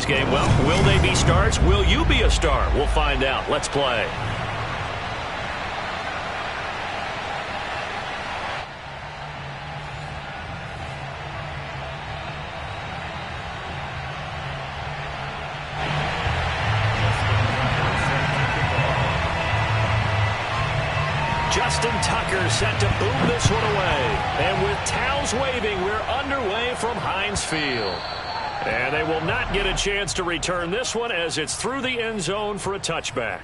game. Well, will they be stars? Will you be a star? We'll find out. Let's play. Justin Tucker set to boom this one away. And with towels waving, we're underway from Heinz Field. And they will not get a chance to return this one as it's through the end zone for a touchback.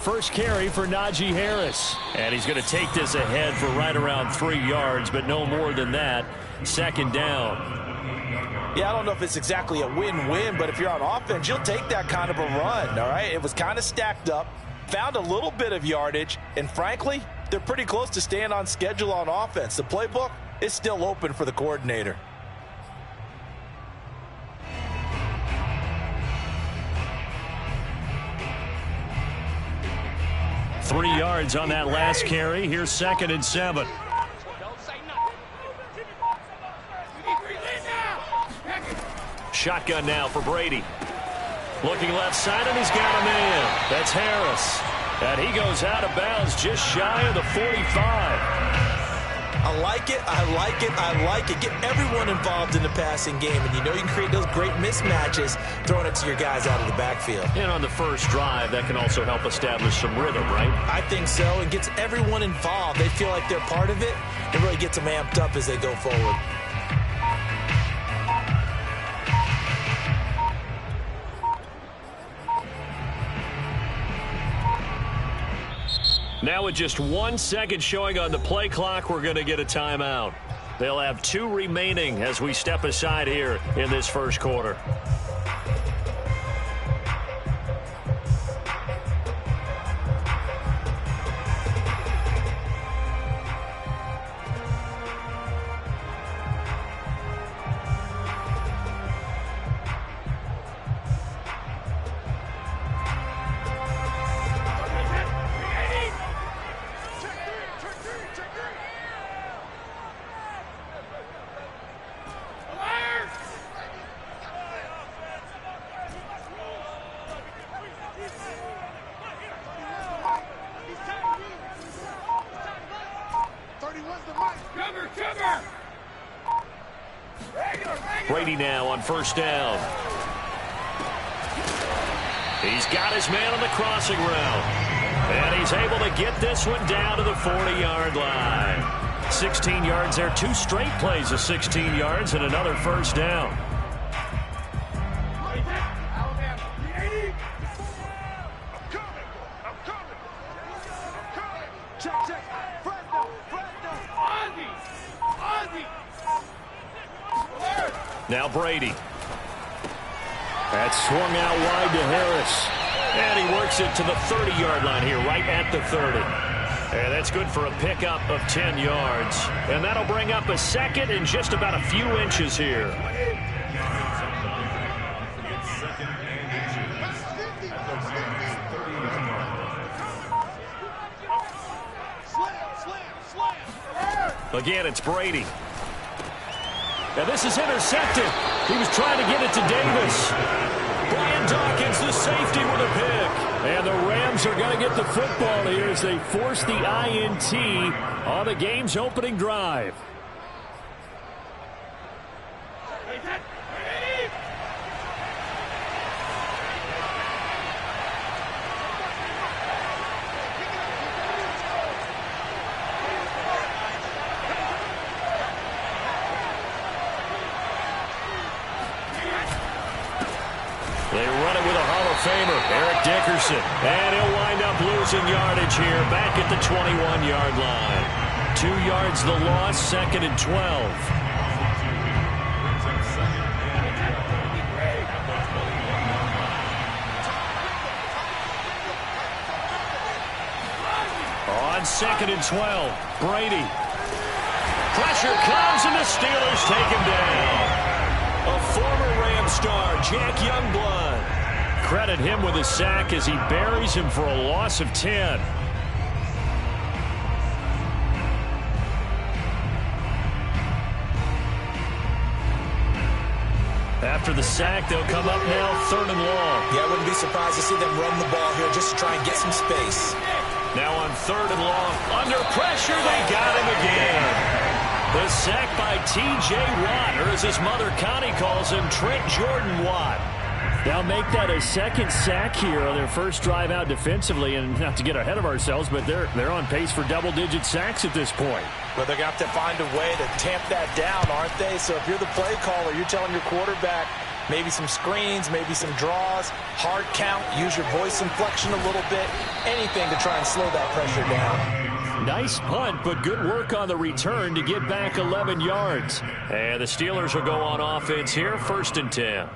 First carry for Najee Harris. And he's going to take this ahead for right around 3 yards, but no more than that. Second down. Yeah, I don't know if it's exactly a win-win, but if you're on offense, you'll take that kind of a run, all right? It was kind of stacked up, found a little bit of yardage, and frankly, they're pretty close to staying on schedule on offense. The playbook is still open for the coordinator. 3 yards on that last carry. Here's 2nd and 7. Shotgun now for Brady. Looking left side, and he's got a man. That's Harris. And he goes out of bounds just shy of the 45. I like it, I like it, I like it. Get everyone involved in the passing game, and you know you can create those great mismatches throwing it to your guys out of the backfield. And on the first drive, that can also help establish some rhythm, right? I think so. It gets everyone involved. They feel like they're part of it and really gets them amped up as they go forward. Now with just 1 second showing on the play clock, we're going to get a timeout. They'll have 2 remaining as we step aside here in this first quarter. Brady now on first down. He's got his man on the crossing route. And he's able to get this one down to the 40-yard line. 16 yards there. 2 straight plays of 16 yards and another first down. Now Brady. That's swung out wide to Harris. And he works it to the 30-yard line here, right at the 30. And that's good for a pickup of 10 yards. And that'll bring up a second and just about a few inches here. Again, it's Brady. Now this is intercepted. He was trying to get it to Davis. Brian Dawkins, the safety, with a pick. And the Rams are going to get the football here as they force the INT on the game's opening drive. They run it with a Hall of Famer, Eric Dickerson. And he'll wind up losing yardage here back at the 21-yard line. 2 yards the loss, 2nd and 12. On 2nd and 12, Brady. Pressure comes, and the Steelers take him down. A former Ram star, Jack Youngblood. Credit him with a sack as he buries him for a loss of 10. After the sack, they'll come up now 3rd and long. Yeah, I wouldn't be surprised to see them run the ball here just to try and get some space. Now on 3rd and long, under pressure, they got him again. The sack by T.J. Watt, or as his mother Connie calls him, Trent Jordan Watt. They'll make that a second sack here on their first drive out defensively, and not to get ahead of ourselves, but they're on pace for double-digit sacks at this point. Well, they're going to have to find a way to tamp that down, aren't they? So if you're the play caller, you're telling your quarterback maybe some screens, maybe some draws, hard count, use your voice inflection a little bit, anything to try and slow that pressure down. Nice punt, but good work on the return to get back 11 yards. And the Steelers will go on offense here, 1st and 10.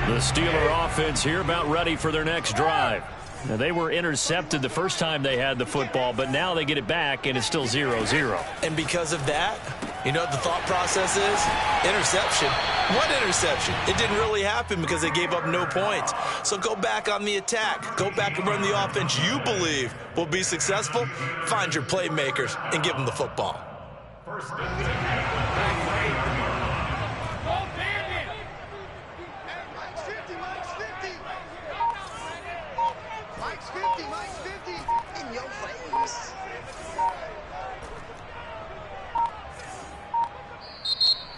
The Steeler offense here about ready for their next drive. Now, they were intercepted the first time they had the football, but now they get it back, and it's still 0-0. And because of that, you know what the thought process is? Interception. What interception? It didn't really happen because they gave up no points. So go back on the attack. Go back and run the offense you believe will be successful. Find your playmakers and give them the football.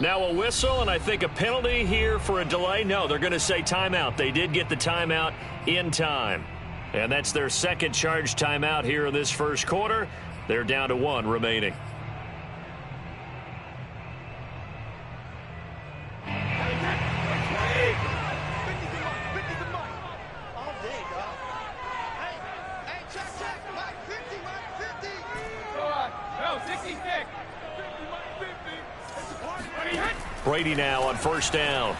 Now a whistle, and I think a penalty here for a delay. No, they're going to say timeout. They did get the timeout in time. And that's their second charge timeout here in this first quarter. They're down to 1 remaining. Brady now on 1st down.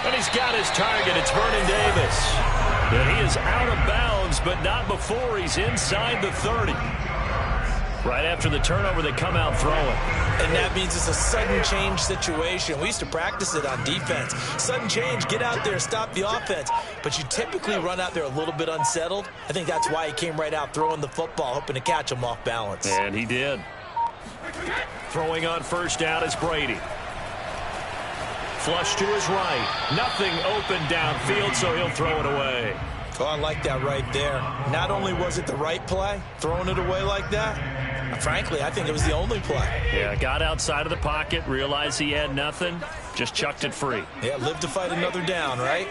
And he's got his target. It's Vernon Davis. And he is out of bounds, but not before he's inside the 30. Right after the turnover, they come out throwing. And that means it's a sudden change situation. We used to practice it on defense. Sudden change, get out there, stop the offense. But you typically run out there a little bit unsettled. I think that's why he came right out throwing the football, hoping to catch him off balance. And he did. Throwing on 1st down is Brady. Flush to his right. Nothing open downfield, so he'll throw it away. Oh, I like that right there. Not only was it the right play, throwing it away like that, frankly, I think it was the only play. Yeah, got outside of the pocket, realized he had nothing, just chucked it free. Yeah, live to fight another down, right?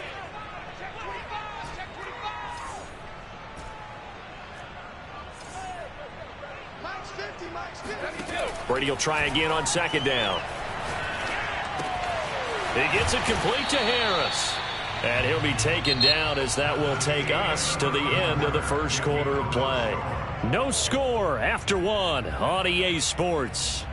Brady will try again on 2nd down. He gets it complete to Harris. And he'll be taken down as that will take us to the end of the first quarter of play. No score after 1 on EA Sports.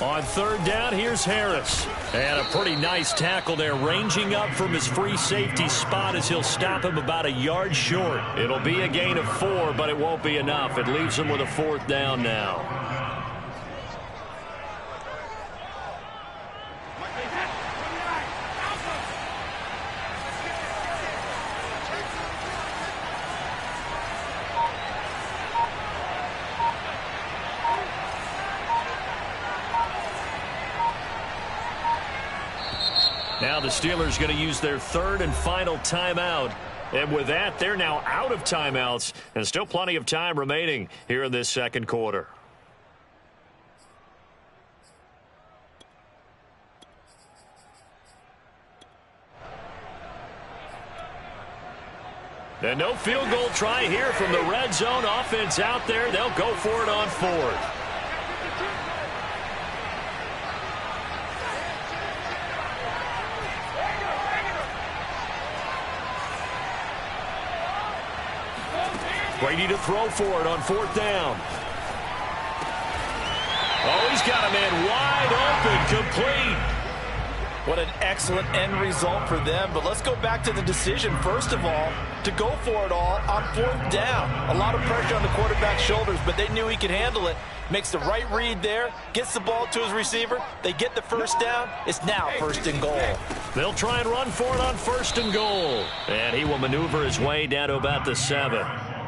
On 3rd down, here's Harris. And a pretty nice tackle there, ranging up from his free safety spot as he'll stop him about a yard short. It'll be a gain of 4, but it won't be enough. It leaves him with a 4th down now. Now the Steelers going to use their 3rd and final timeout. And with that, they're now out of timeouts. And still plenty of time remaining here in this second quarter. And no field goal try here from the red zone offense out there. They'll go for it on 4th. Brady to throw for it on 4th down. Oh, he's got a man wide open, complete. What an excellent end result for them. But let's go back to the decision, first of all, to go for it all on 4th down. A lot of pressure on the quarterback's shoulders, but they knew he could handle it. Makes the right read there, gets the ball to his receiver. They get the first down. It's now 1st and goal. They'll try and run for it on 1st and goal. And he will maneuver his way down to about the 7.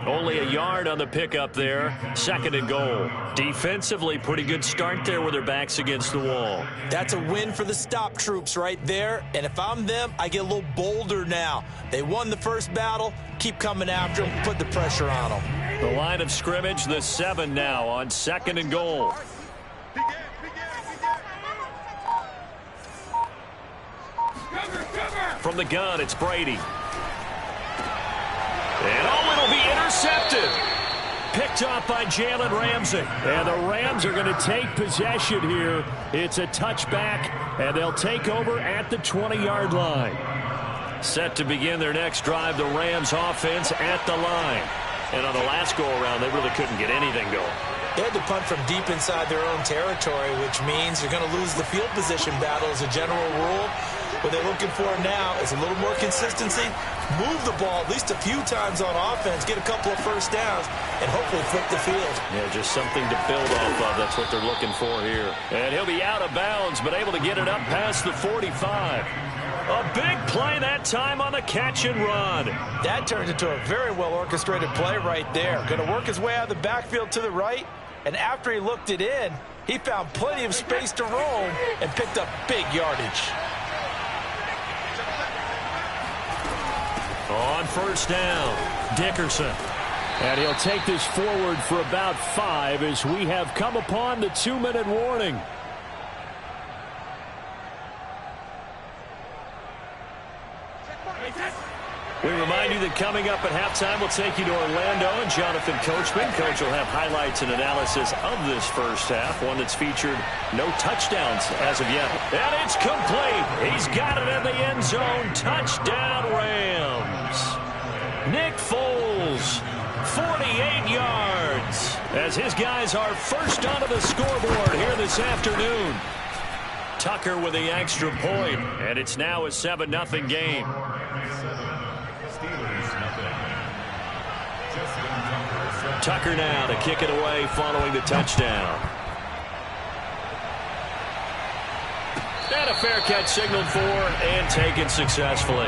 Only a yard on the pickup there. 2nd and goal. Defensively, pretty good start there with their backs against the wall. That's a win for the stop troops right there. And if I'm them, I get a little bolder now. They won the first battle. Keep coming after them. Put the pressure on them. The line of scrimmage, the 7 now on 2nd and goal. From the gun, it's Brady. And it'll be intercepted. Picked off by Jalen Ramsey. And the Rams are going to take possession here. It's a touchback, and they'll take over at the 20-yard line. Set to begin their next drive, the Rams offense at the line. And on the last go-around, they really couldn't get anything going. They had to punt from deep inside their own territory, which means you're going to lose the field position battle as a general rule. What they're looking for now is a little more consistency, move the ball at least a few times on offense, get a couple of first downs, and hopefully flip the field. Yeah, just something to build off of. That's what they're looking for here. And he'll be out of bounds, but able to get it up past the 45. A big play that time on the catch and run. That turned into a very well-orchestrated play right there. Going to work his way out of the backfield to the right, and after he looked it in, he found plenty of space to roam and picked up big yardage. On 1st down, Dickerson. And he'll take this forward for about 5 as we have come upon the 2-minute warning. We remind you that coming up at halftime, we'll take you to Orlando and Jonathan Coachman. Coach will have highlights and analysis of this first half, one that's featured no touchdowns as of yet. And it's complete. He's got it in the end zone. Touchdown, Rams. Nick Foles, 48 yards, as his guys are first onto the scoreboard here this afternoon. Tucker with the extra point, and it's now a 7-0 game. Tucker now to kick it away following the touchdown. And a fair catch signaled for and taken successfully.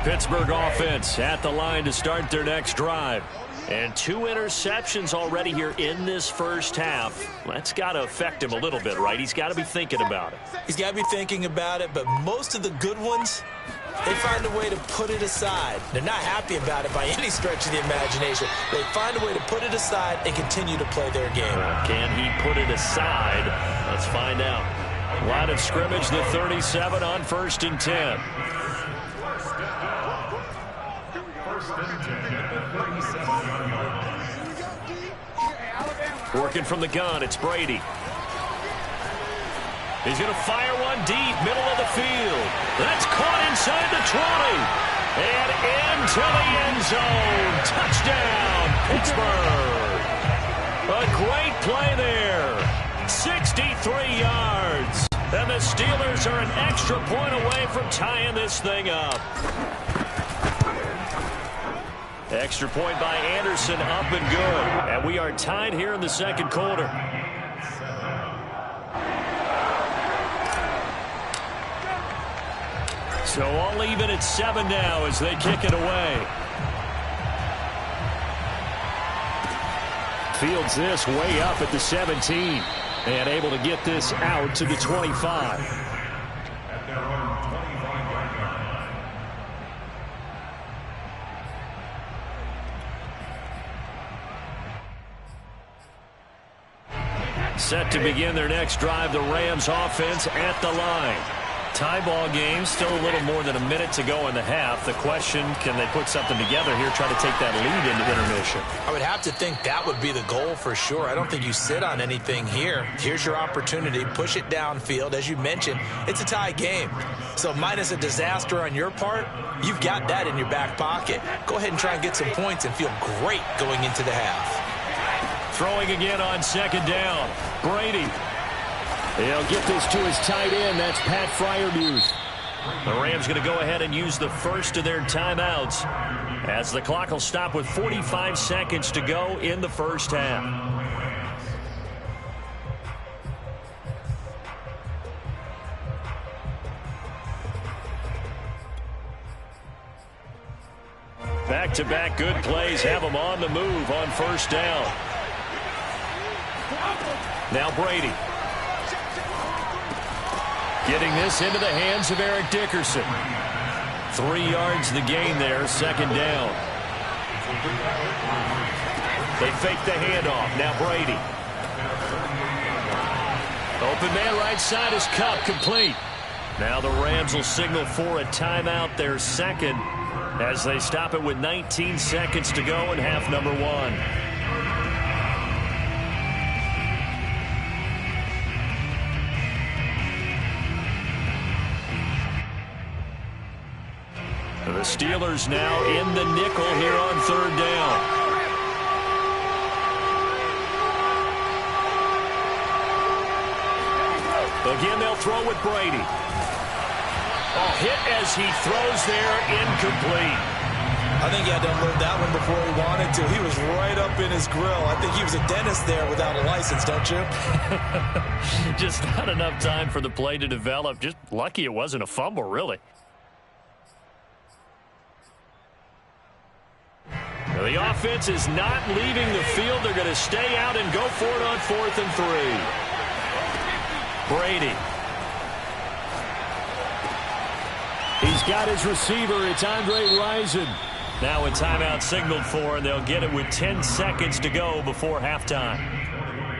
Pittsburgh offense at the line to start their next drive. And 2 interceptions already here in this first half. That's got to affect him a little bit, right? He's got to be thinking about it. He's got to be thinking about it, but most of the good ones, they find a way to put it aside. They're not happy about it by any stretch of the imagination. They find a way to put it aside and continue to play their game. Can he put it aside? Let's find out. Line of scrimmage, the 37 on 1st and 10. Working from the gun, it's Brady. He's going to fire one deep, middle of the field. That's caught inside the 20. And into the end zone. Touchdown, Pittsburgh. A great play there. 63 yards. And the Steelers are an extra point away from tying this thing up. Extra point by Anderson, up and good. And we are tied here in the second quarter. So all even at 7 now as they kick it away. Fields this way up at the 17. And able to get this out to the 25. Set to begin their next drive, the Rams offense at the line. Tie ball game, still a little more than a minute to go in the half. The question, can they put something together here, try to take that lead into intermission? I would have to think that would be the goal for sure. I don't think you sit on anything here. Here's your opportunity. Push it downfield. As you mentioned, it's a tie game. So minus a disaster on your part, you've got that in your back pocket. Go ahead and try and get some points and feel great going into the half. Throwing again on second down. Brady. He'll get this to his tight end. That's Pat Freiermuth. The Rams going to go ahead and use the first of their timeouts as the clock will stop with 45 seconds to go in the first half. Back-to-back good plays have them on the move on first down. Now Brady. Getting this into the hands of Eric Dickerson. 3 yards the gain there, second down. They fake the handoff. Now Brady. Open man right side is Kupp, complete. Now the Rams will signal for a timeout, their second, as they stop it with 19 seconds to go in half number 1. The Steelers now in the nickel here on third down. Again, they'll throw with Brady. Hit as he throws there, incomplete. I think he had to unload that one before he wanted to. He was right up in his grill. I think he was a dentist there without a license, don't you? Just not enough time for the play to develop. Just lucky it wasn't a fumble, really. The offense is not leaving the field. They're going to stay out and go for it on 4th and 3. Brady. He's got his receiver. It's Andre Rison. Now a timeout signaled for, and they'll get it with 10 seconds to go before halftime.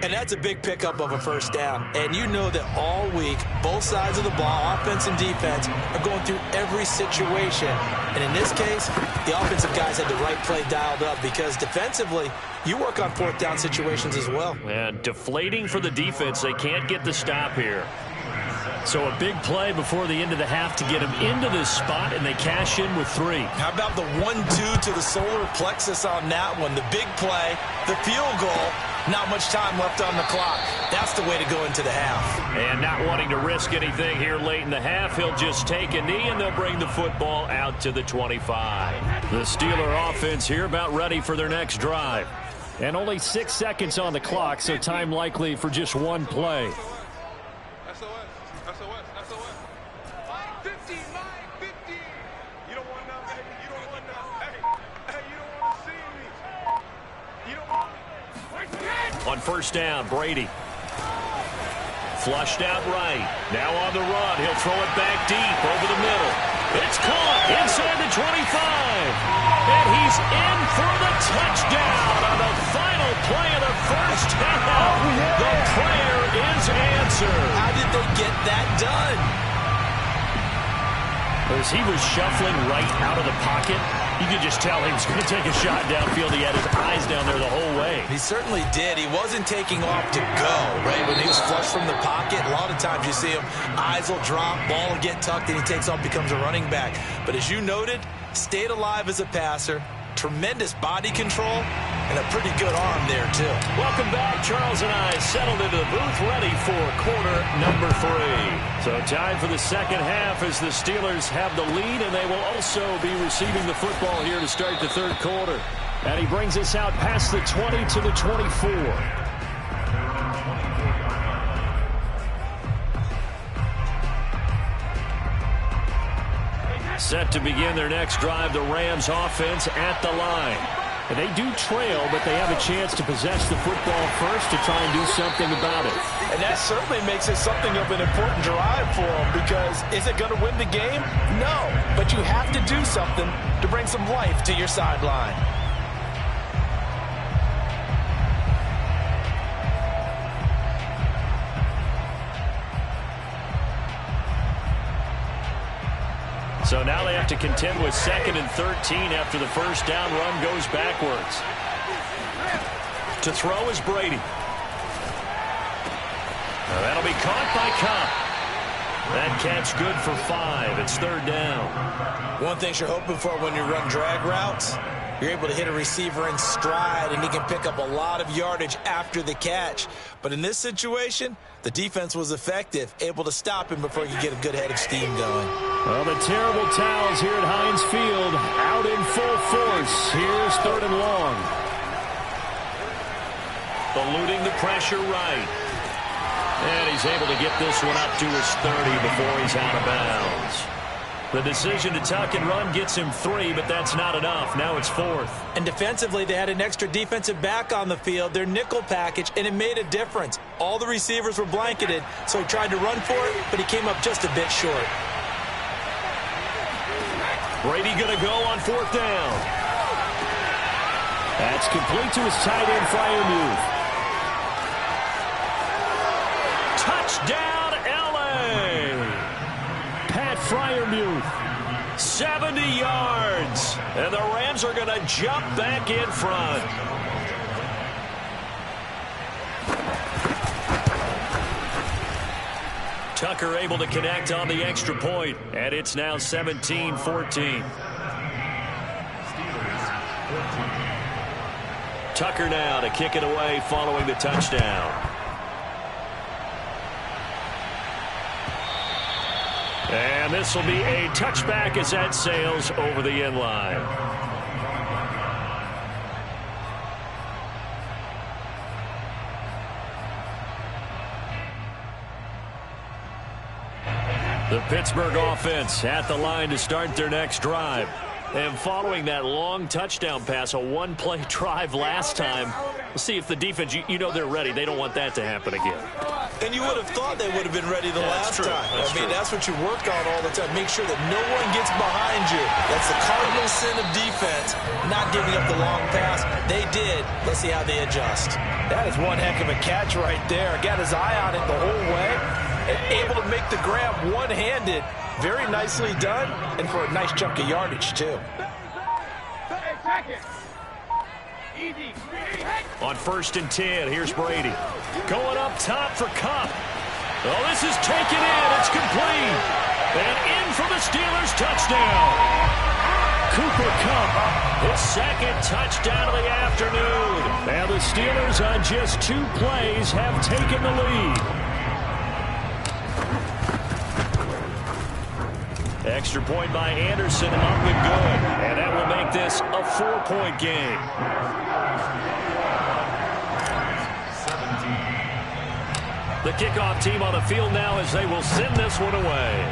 And that's a big pickup of a first down. And you know that all week, both sides of the ball, offense and defense, are going through every situation. And in this case, the offensive guys had the right play dialed up because defensively, you work on 4th down situations as well. And deflating for the defense. They can't get the stop here. So a big play before the end of the half to get them into this spot, and they cash in with 3. How about the 1-2 to the solar plexus on that one? The big play, the field goal, not much time left on the clock. That's the way to go into the half. And not wanting to risk anything here late in the half, he'll just take a knee, and they'll bring the football out to the 25. The Steeler offense here about ready for their next drive. And only 6 seconds on the clock, so time likely for just one play. On first down, Brady. Flushed out right. Now on the run. He'll throw it back deep over the middle. It's caught inside the 25. And he's in for the touchdown on the final play of the first half. The prayer is answered. How did they get that done? As he was shuffling right out of the pocket, you could just tell he was going to take a shot downfield. He had his eyes down there the whole way. He certainly did. He wasn't taking off to go, right? When he was flushed from the pocket, a lot of times you see him, eyes will drop, ball will get tucked, and he takes off, becomes a running back. But as you noted, stayed alive as a passer, tremendous body control, and a pretty good arm there, too. Welcome back. Charles and I settled into the booth, ready for quarter number 3. So time for the second half as the Steelers have the lead, and they will also be receiving the football here to start the third quarter. And he brings us out past the 20 to the 24. Set to begin their next drive, the Rams offense at the line. And they do trail, but they have a chance to possess the football first to try and do something about it. And that certainly makes it something of an important drive for them, because is it going to win the game? No, but you have to do something to bring some life to your sideline. So now they have to contend with 2nd and 13 after the first down run goes backwards. To throw is Brady. That'll be caught by Kupp. That catch good for 5. It's 3rd down. One thing you're hoping for when you run drag routes, you're able to hit a receiver in stride, and he can pick up a lot of yardage after the catch. But in this situation, the defense was effective, able to stop him before he could get a good head of steam going. Well, the terrible towels here at Heinz Field out in full force. Here's 3rd and long. Eluding the pressure right. And he's able to get this one up to his 30 before he's out of bounds. The decision to tuck and run gets him 3, but that's not enough. Now it's 4th. And defensively, they had an extra defensive back on the field, their nickel package, and it made a difference. All the receivers were blanketed, so he tried to run for it, but he came up just a bit short. Brady going to go on 4th down. That's complete to his tight end, Freiermuth. Touchdown, L.A. Pat Freiermuth, 70 yards. And the Rams are going to jump back in front. Tucker able to connect on the extra point, and it's now 17-14. Tucker now to kick it away following the touchdown. And this will be a touchback as that sails over the end line. The Pittsburgh offense at the line to start their next drive. And following that long touchdown pass, a one-play drive last time, we'll see if the defense, you know they're ready. They don't want that to happen again. And you would have thought they would have been ready the last time. I mean, that's what you work on all the time. Make sure that no one gets behind you. That's the cardinal sin of defense, not giving up the long pass. They did. Let's see how they adjust. That is one heck of a catch right there. Got his eye on it the whole way. And able to make the grab one-handed. Very nicely done. And for a nice chunk of yardage, too. On 1st and 10, here's Brady. Going up top for Kupp. Oh, this is taken in. It's complete. And in for the Steelers touchdown. Cooper Kupp, his 2nd touchdown of the afternoon. And the Steelers on just 2 plays have taken the lead. Extra point by Anderson, up and good. And that will make this a 4-point game. The kickoff team on the field now as they will send this one away.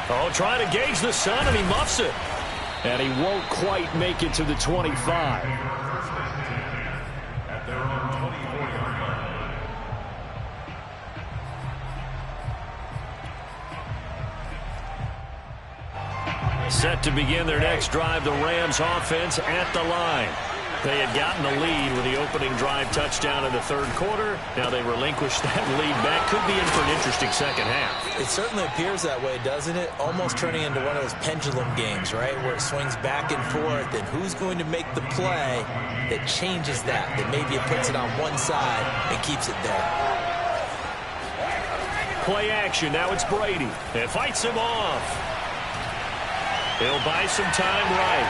Oh, trying to gauge the sun, and he muffs it. And he won't quite make it to the 25. Set to begin their next drive, the Rams offense at the line. They had gotten the lead with the opening drive touchdown in the 3rd quarter. Now they relinquished that lead back. Could be in for an interesting second half. It certainly appears that way, doesn't it? Almost turning into one of those pendulum games, right? Where it swings back and forth, and who's going to make the play that changes that maybe it puts it on one side and keeps it there. Play action. Now it's Brady. It fights him off. He'll buy some time right.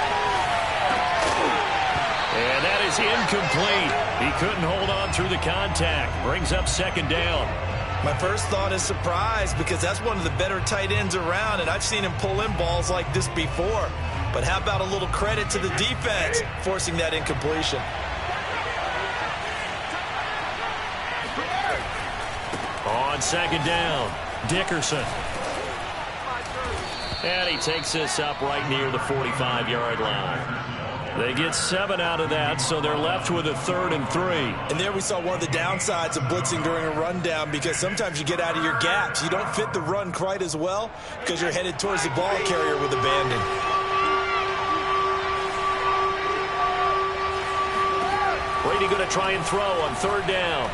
And that is incomplete. He couldn't hold on through the contact. Brings up 2nd down. My first thought is surprise, because that's one of the better tight ends around, and I've seen him pull in balls like this before. But how about a little credit to the defense forcing that incompletion? On 2nd down, Dickerson. And he takes this up right near the 45-yard line. They get 7 out of that, so they're left with a 3rd and 3. And there we saw one of the downsides of blitzing during a rundown, because sometimes you get out of your gaps. You don't fit the run quite as well because you're headed towards the ball carrier with abandon. Brady going to try and throw on 3rd down.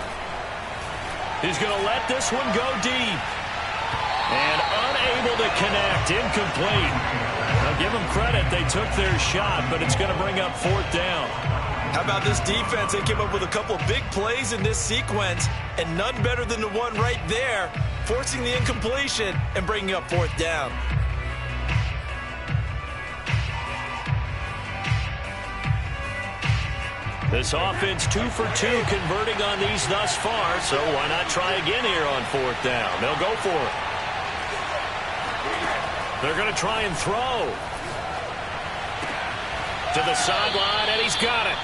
He's going to let this one go deep. And unable to connect. Incomplete. Now give them credit. They took their shot, but it's going to bring up 4th down. How about this defense? They came up with a couple of big plays in this sequence, and none better than the one right there, forcing the incompletion and bringing up 4th down. This offense 2 for 2 converting on these thus far, so why not try again here on 4th down? They'll go for it. They're going to try and throw. To the sideline, and he's got it.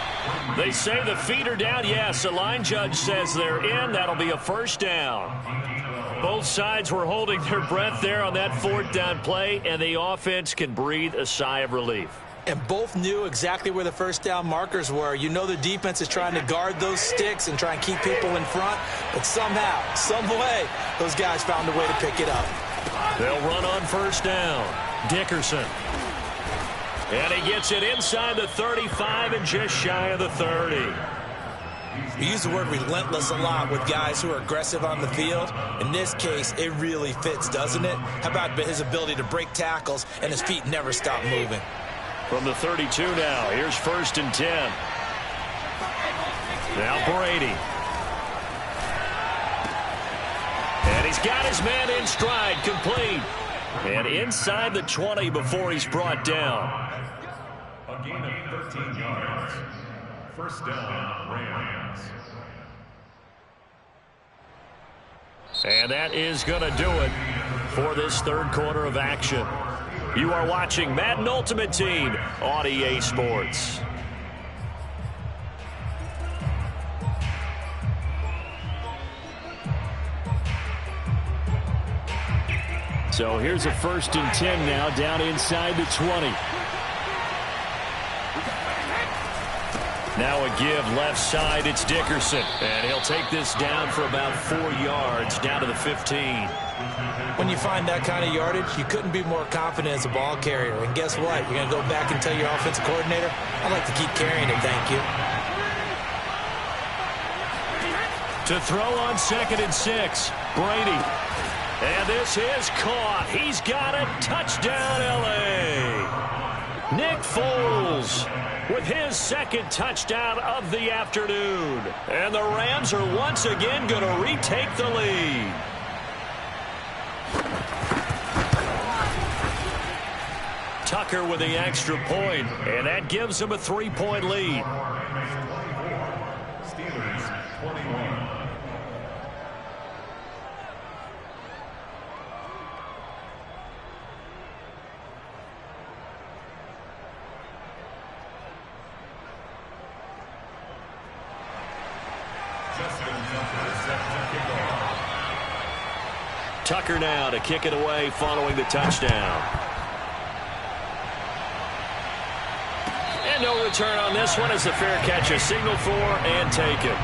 They say the feet are down. Yes, the line judge says they're in. That'll be a 1st down. Both sides were holding their breath there on that 4th down play, and the offense can breathe a sigh of relief. And both knew exactly where the 1st down markers were. You know the defense is trying to guard those sticks and try and keep people in front, but somehow, some way, those guys found a way to pick it up. They'll run on 1st down. Dickerson. And he gets it inside the 35 and just shy of the 30. We use the word relentless a lot with guys who are aggressive on the field. In this case, it really fits, doesn't it? How about his ability to break tackles and his feet never stop moving? From the 32 now, here's 1st and 10. Now Brady. And he's got his man in stride, complete. And inside the 20 before he's brought down. A gain of 13 yards. 1st down, Rams. And that is going to do it for this 3rd quarter of action. You are watching Madden Ultimate Team on EA Sports. So here's a 1st and 10 now, down inside the 20. Now a give left side, it's Dickerson. And he'll take this down for about 4 yards, down to the 15. When you find that kind of yardage, you couldn't be more confident as a ball carrier. And guess what? You're going to go back and tell your offensive coordinator, I'd like to keep carrying it, thank you. To throw on 2nd and 6, Brady. And this is caught. He's got it. Touchdown, L.A. Nick Foles with his 2nd touchdown of the afternoon. And the Rams are once again going to retake the lead. Tucker with the extra point, and that gives him a 3-point lead. Steelers 21. Tucker now to kick it away following the touchdown. And no return on this one as the fair catch is signaled for and taken.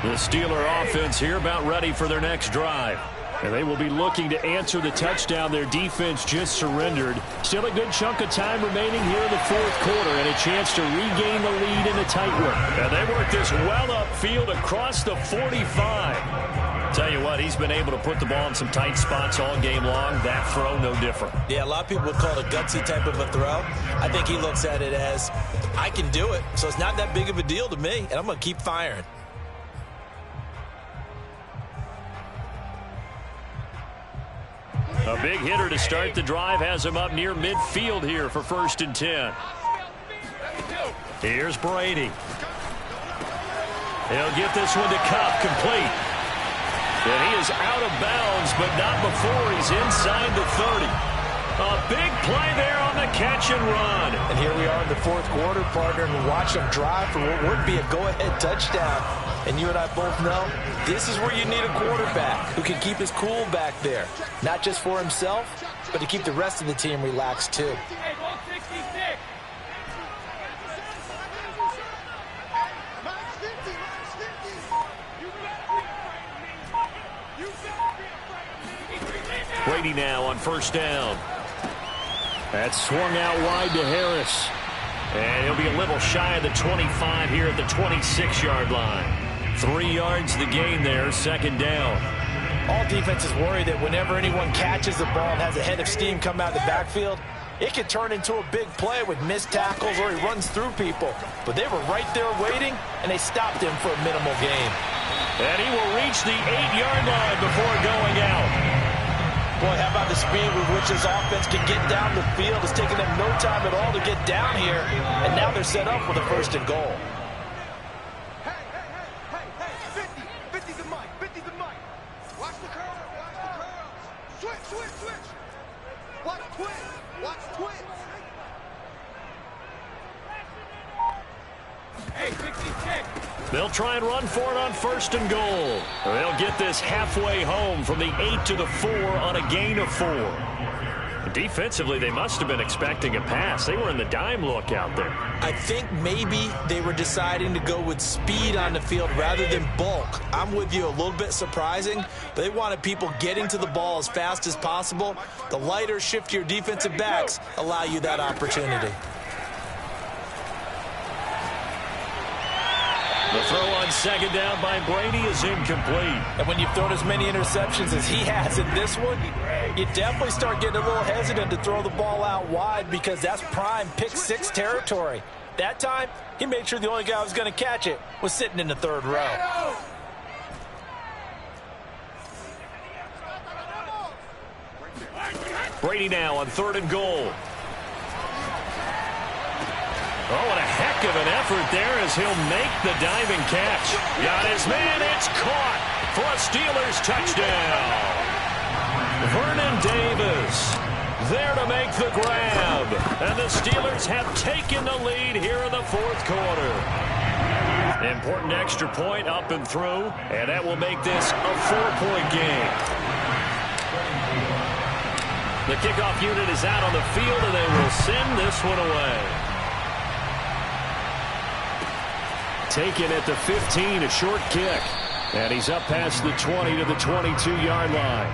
The Steeler offense here about ready for their next drive. And they will be looking to answer the touchdown their defense just surrendered. Still a good chunk of time remaining here in the 4th quarter and a chance to regain the lead in a tight one. And they work this well upfield across the 45. Tell you what, he's been able to put the ball in some tight spots all game long. That throw, no different. Yeah, a lot of people would call it a gutsy type of a throw. I think he looks at it as, I can do it, so it's not that big of a deal to me, and I'm going to keep firing. A big hitter to start the drive has him up near midfield here for 1st and 10. Here's Brady. He'll get this one to Kupp, complete. And he is out of bounds, but not before he's inside the 30. A big play there on the catch and run. And here we are in the 4th quarter, partner, and watch them drive for what would be a go-ahead touchdown. And you and I both know this is where you need a quarterback who can keep his cool back there. Not just for himself, but to keep the rest of the team relaxed too. Brady now on first down. That's swung out wide to Harris. And he'll be a little shy of the 25 here at the 26-yard line. 3 yards the gain there, second down. All defenses worry that whenever anyone catches the ball and has a head of steam come out of the backfield, it can turn into a big play with missed tackles or he runs through people. But they were right there waiting, and they stopped him for a minimal gain. And he will reach the 8-yard line before going out. Boy, how about the speed with which this offense can get down the field? It's taken them no time at all to get down here, and now they're set up with a first and goal. They'll try and run for it on first and goal. They'll get this halfway home from the 8 to the 4 on a gain of 4. Defensively, they must have been expecting a pass. They were in the dime look out there. I think maybe they were deciding to go with speed on the field rather than bulk. I'm with you, a little bit surprising. But they wanted people getting to the ball as fast as possible. The lighter, shiftier defensive backs allow you that opportunity. The throw on second down by Brady is incomplete. And when you've thrown as many interceptions as he has in this one, you definitely start getting a little hesitant to throw the ball out wide because that's prime pick-6 territory. That time, he made sure the only guy who was going to catch it was sitting in the third row. Brady now on third and goal. Oh, what a heck of an effort there as he'll make the diving catch. Got his man, it's caught for a Steelers touchdown. Vernon Davis there to make the grab. And the Steelers have taken the lead here in the fourth quarter. Important extra point up and through, and that will make this a 4-point game. The kickoff unit is out on the field, and they will send this one away. Taken at the 15, a short kick. And he's up past the 20 to the 22-yard line.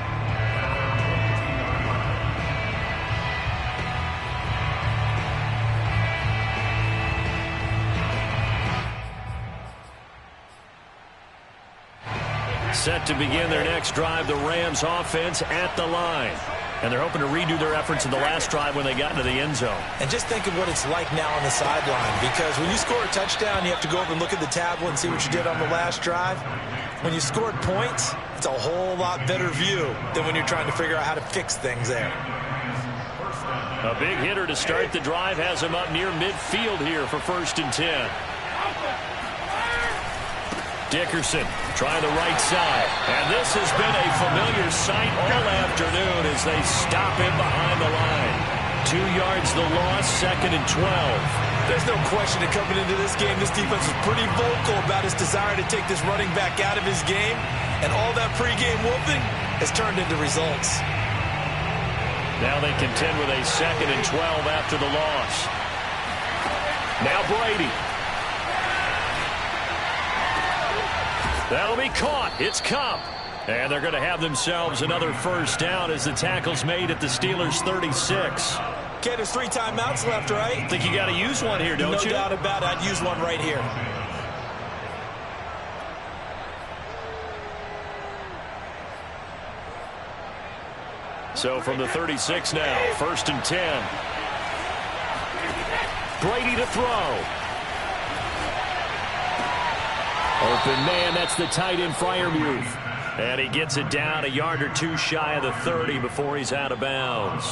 Set to begin their next drive, the Rams offense at the line. And they're hoping to redo their efforts in the last drive when they got into the end zone. And just think of what it's like now on the sideline, because when you score a touchdown, you have to go over and look at the tablet and see what you did on the last drive. When you scored points, it's a whole lot better view than when you're trying to figure out how to fix things there. A big hitter to start the drive has him up near midfield here for first and 10. Dickerson trying the right side. And this has been a familiar sight all afternoon as they stop him behind the line. 2 yards the loss, second and 12. There's no question that coming into this game, this defense was pretty vocal about its desire to take this running back out of his game. And all that pregame whooping has turned into results. Now they contend with a second and 12 after the loss. Now Brady. That'll be caught. It's Kupp. And they're going to have themselves another first down as the tackle's made at the Steelers' 36. Okay, there's 3 timeouts left, right? Think you got to use one here, don't you? No doubt about it. I'd use one right here. So from the 36 now, first and 10. Brady to throw. Open man, that's the tight end, Freiermuth. And he gets it down a yard or 2 shy of the 30 before he's out of bounds.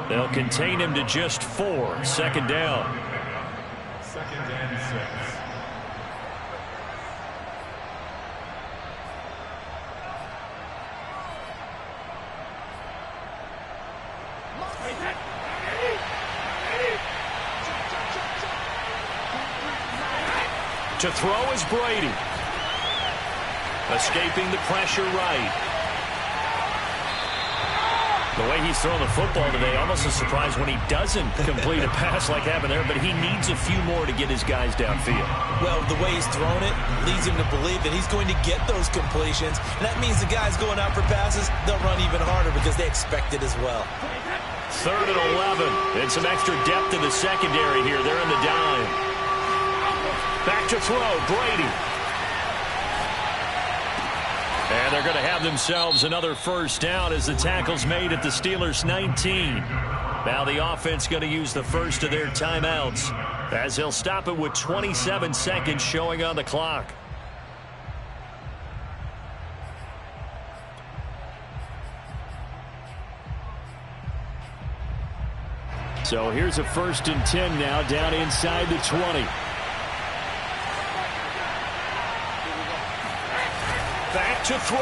They'll contain him to just 4. Second down. Second and 6. To throw is Brady. Escaping the pressure right. The way he's throwing the football today, almost a surprise when he doesn't complete a pass like happened there, but he needs a few more to get his guys downfield. Well, the way he's thrown it leads him to believe that he's going to get those completions, and that means the guys going out for passes, they'll run even harder because they expect it as well. 3rd and 11, and some extra depth in the secondary here. They're in the dime. Back to throw, Brady. And they're going to have themselves another first down as the tackle's made at the Steelers' 19. Now the offense going to use the first of their timeouts as he'll stop it with 27 seconds showing on the clock. So here's a 1st and 10 now down inside the 20. Back to throw.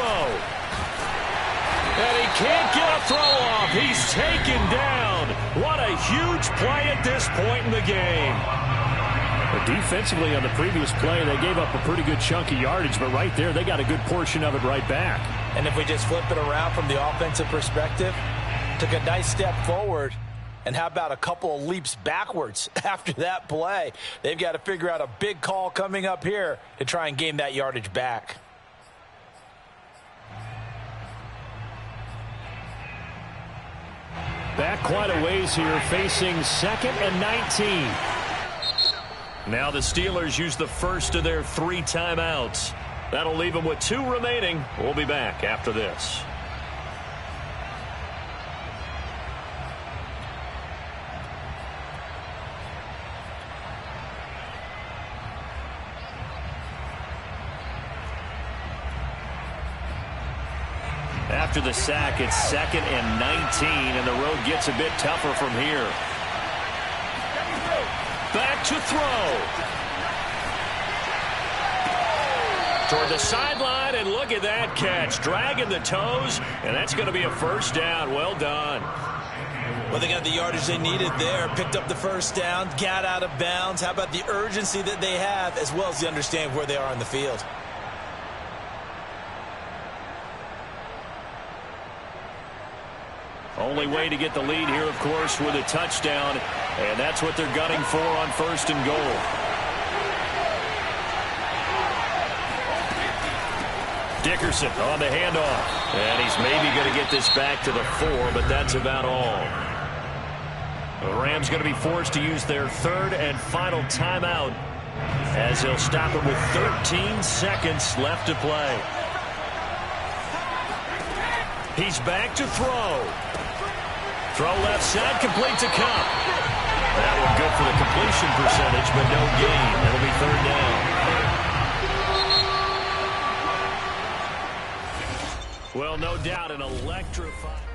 And he can't get a throw off. He's taken down. What a huge play at this point in the game. But defensively on the previous play, they gave up a pretty good chunk of yardage, but right there, they got a good portion of it right back. And if we just flip it around from the offensive perspective, took a nice step forward, and how about a couple of leaps backwards after that play? They've got to figure out a big call coming up here to try and gain that yardage back. Back quite a ways here, facing 2nd and 19. Now the Steelers use the first of their 3 timeouts. That'll leave them with 2 remaining. We'll be back after this. After the sack, it's 2nd and 19, and the road gets a bit tougher from here. Back to throw. Toward the sideline, and look at that catch. Dragging the toes, and that's going to be a first down. Well done. Well, they got the yardage they needed there. Picked up the first down, got out of bounds. How about the urgency that they have, as well as the understanding of where they are on the field? Only way to get the lead here, of course, with a touchdown, and that's what they're gunning for on 1st and goal. Dickerson on the handoff, and he's maybe going to get this back to the 4, but that's about all. The Rams going to be forced to use their 3rd and final timeout as they'll stop it with 13 seconds left to play. He's back to throw. Throw left side, complete to Kupp. That one good for the completion percentage, but no gain. It'll be 3rd down. Well, no doubt an electrifying...